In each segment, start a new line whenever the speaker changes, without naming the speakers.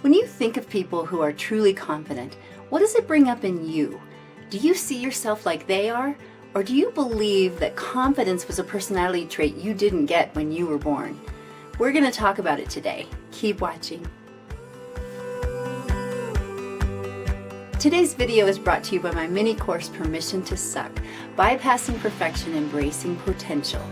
When you think of people who are truly confident, what does it bring up in you? Do you see yourself like they are? Or do you believe that confidence was a personality trait you didn't get when you were born? We're going to talk about it today. Keep watching. Today's video is brought to you by my mini course, Permission to Suck, Bypassing Perfection, Embracing Potential.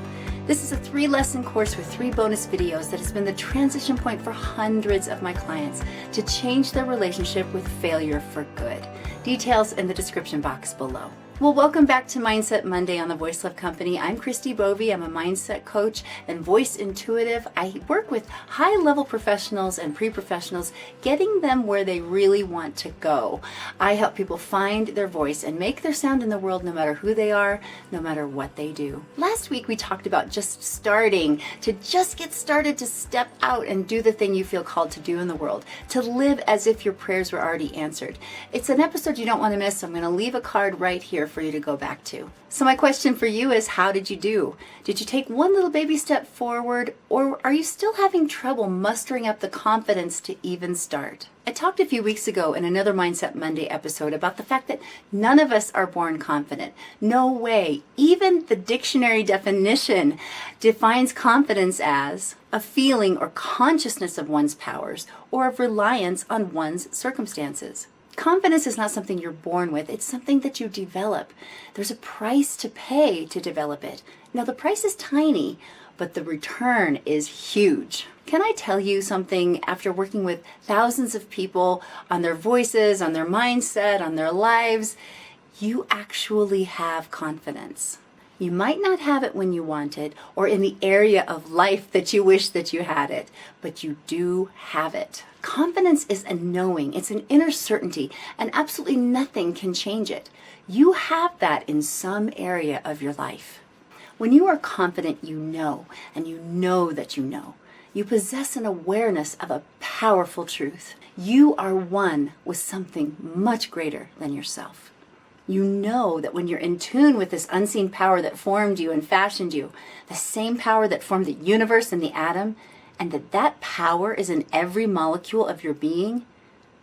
This is a 3-lesson course with 3 bonus videos that has been the transition point for hundreds of my clients to change their relationship with failure for good. Details in the description box below. Well, welcome back to Mindset Monday on the Voice Love Company. I'm Christi Bovee. I'm a mindset coach and voice intuitive. I work with high-level professionals and pre-professionals, getting them where they really want to go. I help people find their voice and make their sound in the world no matter who they are, no matter what they do. Last week, we talked about just get started to step out and do the thing you feel called to do in the world, to live as if your prayers were already answered. It's an episode you don't want to miss, so I'm going to leave a card right here for you to go back to. So my question for you is, how did you do? Did you take one little baby step forward, or are you still having trouble mustering up the confidence to even start? I talked a few weeks ago in another Mindset Monday episode about the fact that none of us are born confident. No way. Even the dictionary definition defines confidence as a feeling or consciousness of one's powers or of reliance on one's circumstances. Confidence is not something you're born with. It's something that you develop. There's a price to pay to develop it. Now, the price is tiny, but the return is huge. Can I tell you something? After working with thousands of people on their voices, on their mindset, on their lives, you actually have confidence. You might not have it when you want it or in the area of life that you wish that you had it, but you do have it. Confidence is a knowing, it's an inner certainty, and absolutely nothing can change it. You have that in some area of your life. When you are confident, you know, and you know that you know. You possess an awareness of a powerful truth. You are one with something much greater than yourself. You know that when you're in tune with this unseen power that formed you and fashioned you, the same power that formed the universe and the atom, and that power is in every molecule of your being,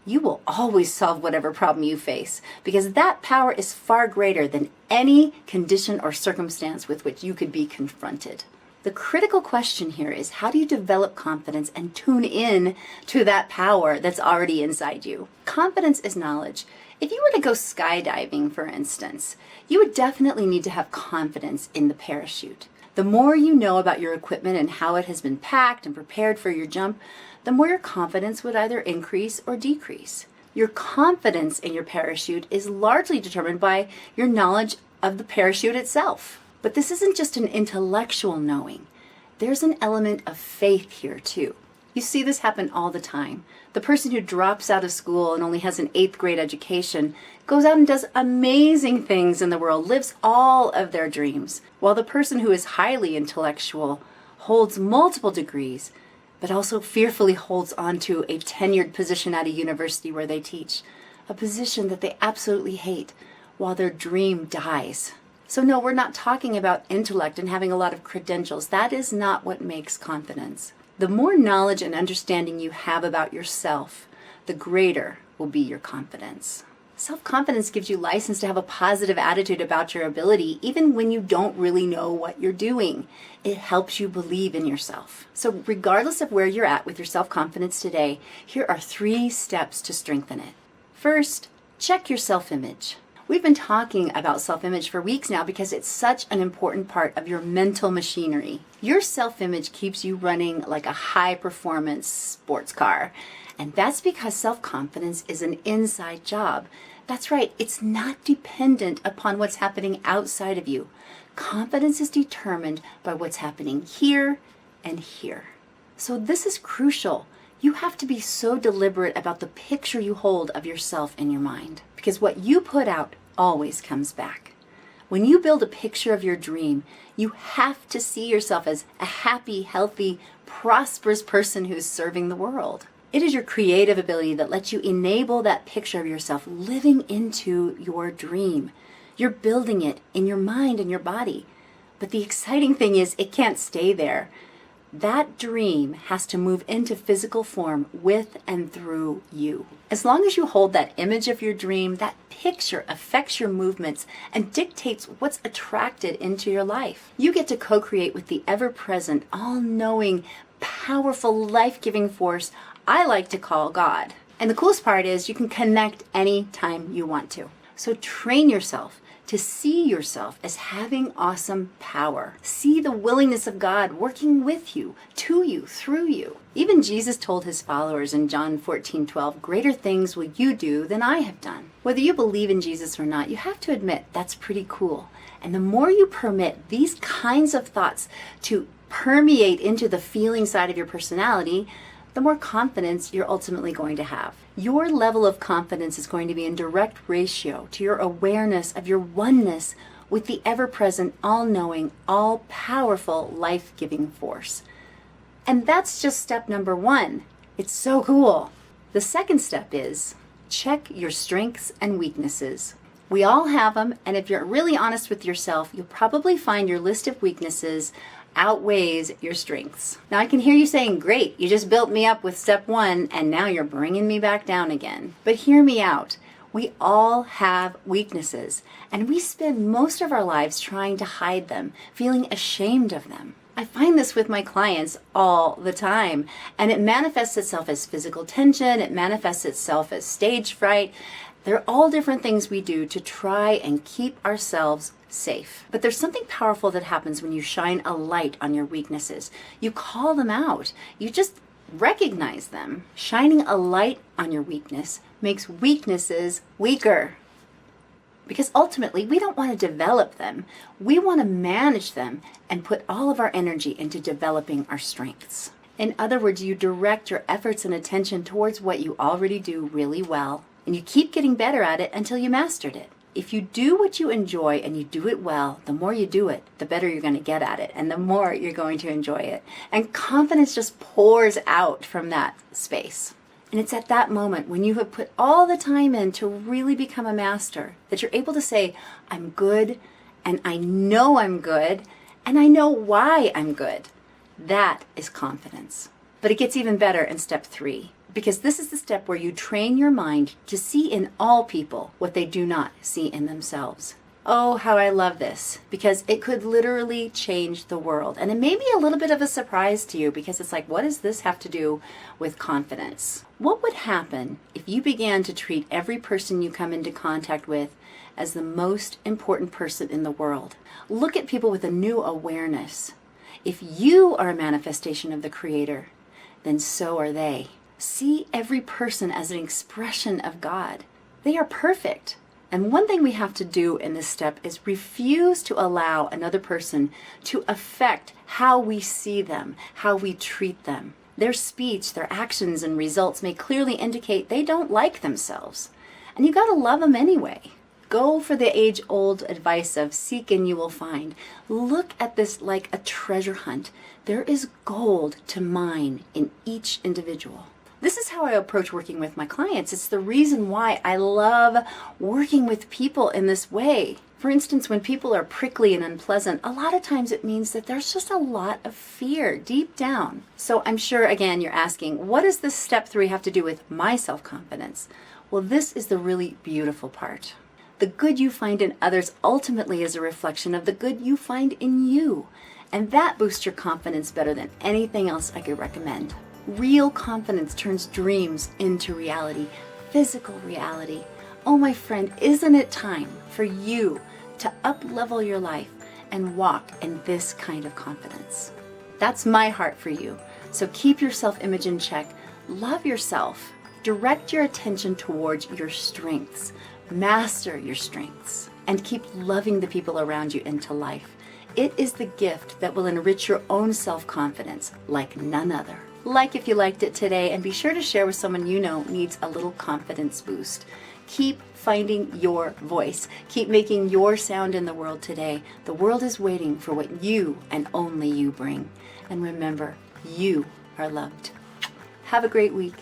you will always solve whatever problem you face, because that power is far greater than any condition or circumstance with which you could be confronted. The critical question here is, how do you develop confidence and tune in to that power that's already inside you? Confidence is knowledge. If you were to go skydiving, for instance, you would definitely need to have confidence in the parachute. The more you know about your equipment and how it has been packed and prepared for your jump, the more your confidence would either increase or decrease. Your confidence in your parachute is largely determined by your knowledge of the parachute itself. But this isn't just an intellectual knowing. There's an element of faith here too. You see this happen all the time. The person who drops out of school and only has an 8th grade education goes out and does amazing things in the world, lives all of their dreams, while the person who is highly intellectual holds multiple degrees, but also fearfully holds on to a tenured position at a university where they teach, a position that they absolutely hate, while their dream dies. So no, we're not talking about intellect and having a lot of credentials. That is not what makes confidence. The more knowledge and understanding you have about yourself, the greater will be your confidence. Self-confidence gives you license to have a positive attitude about your ability, even when you don't really know what you're doing. It helps you believe in yourself. So regardless of where you're at with your self-confidence today, here are 3 steps to strengthen it. First, check your self-image. We've been talking about self-image for weeks now because it's such an important part of your mental machinery. Your self-image keeps you running like a high-performance sports car. And that's because self-confidence is an inside job. That's right, it's not dependent upon what's happening outside of you. Confidence is determined by what's happening here and here. So this is crucial. You have to be so deliberate about the picture you hold of yourself in your mind, because what you put out always comes back. When you build a picture of your dream, you have to see yourself as a happy, healthy, prosperous person who's serving the world. It is your creative ability that lets you enable that picture of yourself living into your dream. You're building it in your mind and your body. But the exciting thing is it can't stay there. That dream has to move into physical form with and through you. As long as you hold that image of your dream, that picture affects your movements and dictates what's attracted into your life. You get to co-create with the ever-present, all-knowing, powerful, life-giving force I like to call God. And the coolest part is you can connect anytime you want to. So train yourself to see yourself as having awesome power. See the willingness of God working with you, to you, through you. Even Jesus told his followers in John 14:12, "Greater things will you do than I have done." Whether you believe in Jesus or not, you have to admit that's pretty cool. And the more you permit these kinds of thoughts to permeate into the feeling side of your personality, the more confidence you're ultimately going to have. Your level of confidence is going to be in direct ratio to your awareness of your oneness with the ever-present, all-knowing, all-powerful, life-giving force. And that's just step number one. It's so cool. The second step is check your strengths and weaknesses. We all have them, and if you're really honest with yourself, you'll probably find your list of weaknesses outweighs your strengths. Now I can hear you saying, great, you just built me up with step one and now you're bringing me back down again. But hear me out. We all have weaknesses and we spend most of our lives trying to hide them, feeling ashamed of them. I find this with my clients all the time, and it manifests itself as physical tension, it manifests itself as stage fright. They're all different things we do to try and keep ourselves safe. But there's something powerful that happens when you shine a light on your weaknesses. You call them out. You just recognize them. Shining a light on your weakness makes weaknesses weaker. Because ultimately, we don't want to develop them. We want to manage them and put all of our energy into developing our strengths. In other words, you direct your efforts and attention towards what you already do really well, and you keep getting better at it until you mastered it. If you do what you enjoy and you do it well, the more you do it, the better you're going to get at it, and the more you're going to enjoy it. And confidence just pours out from that space. And it's at that moment when you have put all the time in to really become a master that you're able to say, I'm good, and I know I'm good, and I know why I'm good. That is confidence. But it gets even better in step 3, because this is the step where you train your mind to see in all people what they do not see in themselves. Oh, how I love this, because it could literally change the world. And it may be a little bit of a surprise to you, because it's like, what does this have to do with confidence? What would happen if you began to treat every person you come into contact with as the most important person in the world? Look at people with a new awareness. If you are a manifestation of the Creator, then so are they. See every person as an expression of God. They are perfect. And one thing we have to do in this step is refuse to allow another person to affect how we see them, how we treat them. Their speech, their actions, and results may clearly indicate they don't like themselves. And you gotta love them anyway. Go for the age-old advice of seek and you will find. Look at this like a treasure hunt. There is gold to mine in each individual. This is how I approach working with my clients. It's the reason why I love working with people in this way. For instance, when people are prickly and unpleasant, a lot of times it means that there's just a lot of fear deep down. So I'm sure, again, you're asking, what does this step 3 have to do with my self-confidence? Well, this is the really beautiful part. The good you find in others ultimately is a reflection of the good you find in you. And that boosts your confidence better than anything else I could recommend. Real confidence turns dreams into reality, physical reality. Oh, my friend, isn't it time for you to up-level your life and walk in this kind of confidence? That's my heart for you. So keep your self-image in check. Love yourself. Direct your attention towards your strengths. Master your strengths. And keep loving the people around you into life. It is the gift that will enrich your own self-confidence like none other. Like if you liked it today, and be sure to share with someone you know needs a little confidence boost. Keep finding your voice. Keep making your sound in the world today. The world is waiting for what you and only you bring. And remember, you are loved. Have a great week.